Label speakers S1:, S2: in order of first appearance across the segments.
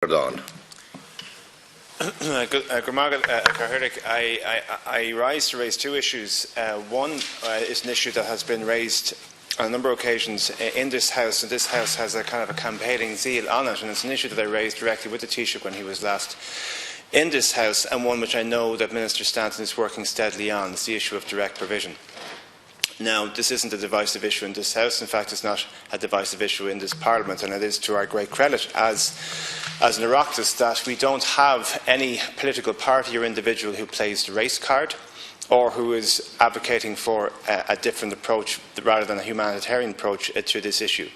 S1: Ríordáin.
S2: I rise to raise two issues. One is an issue that has been raised on a number of occasions in this House, and this House has a kind of a campaigning zeal on it, and it's an issue that I raised directly with the Taoiseach when he was last in this House, and one which I know that Minister Stanton is working steadily on. It's the issue of direct provision. Now, this isn't a divisive issue in this House. In fact, it's not a divisive issue in this Parliament, and it is to our great credit as an Oireachtas that we don't have any political party or individual who plays the race card or who is advocating for a different approach rather than a humanitarian approach to this issue.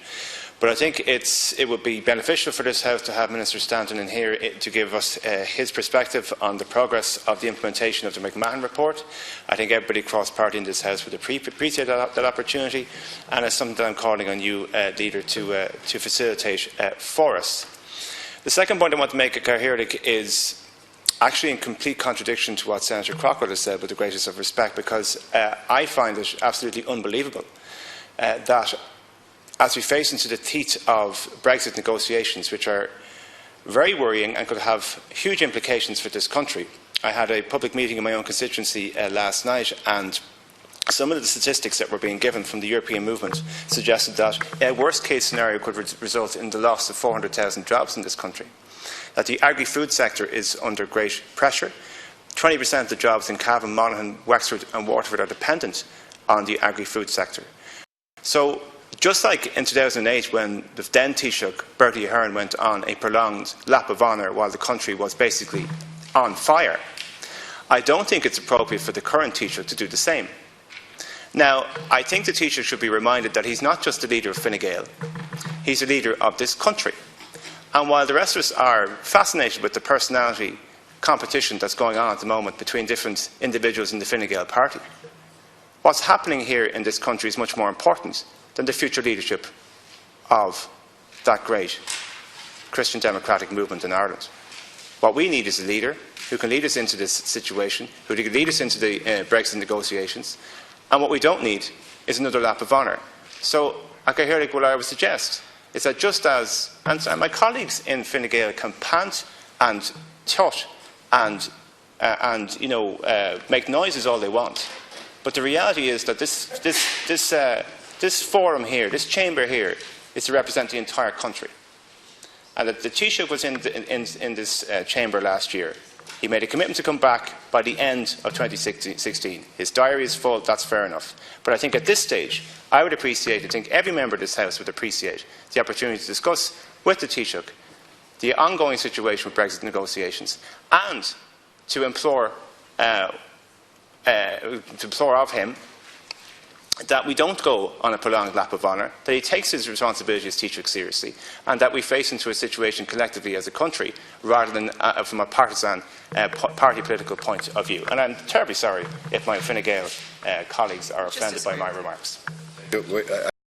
S2: But I think it would be beneficial for this House to have Minister Stanton in here to give us his perspective on the progress of the implementation of the McMahon Report. I think everybody cross-party in this House would appreciate that opportunity, and it's something that I'm calling on you, Leader, to facilitate for us. The second point I want to make at Cathaoirleach is actually in complete contradiction to what Senator Crockett has said, with the greatest of respect, because I find it absolutely unbelievable that as we face into the teeth of Brexit negotiations, which are very worrying and could have huge implications for this country. I had a public meeting in my own constituency last night, and some of the statistics that were being given from the European movement suggested that a worst-case scenario could result in the loss of 400,000 jobs in this country, that the agri-food sector is under great pressure. 20% of the jobs in Cavan, Monaghan, Wexford and Waterford are dependent on the agri-food sector. So, just like in 2008 when the then Taoiseach, Bertie Ahern, went on a prolonged lap of honour while the country was basically on fire, I don't think it's appropriate for the current Taoiseach to do the same. Now, I think the Taoiseach should be reminded that he's not just the leader of Fine Gael, he's the leader of this country. And while the rest of us are fascinated with the personality competition that's going on at the moment between different individuals in the Fine Gael party, what's happening here in this country is much more important than the future leadership of that great Christian democratic movement in Ireland. What we need is a leader who can lead us into this situation, who can lead us into the Brexit negotiations, and what we don't need is another lap of honour. So, what I would suggest is that just as and my colleagues in Fine Gael can pant and tut and make noises all they want, but the reality is that this forum here, this chamber here, is to represent the entire country. And that the Taoiseach was in this chamber last year. He made a commitment to come back by the end of 2016. His diary is full, that's fair enough. But I think at this stage, I would appreciate, I think every member of this House would appreciate, the opportunity to discuss with the Taoiseach the ongoing situation with Brexit negotiations and to implore of him that we don't go on a prolonged lap of honour, that he takes his responsibility as Taoiseach seriously, and that we face into a situation collectively as a country rather than from a partisan party political point of view. And I'm terribly sorry if my Fine Gael colleagues are offended by my remarks.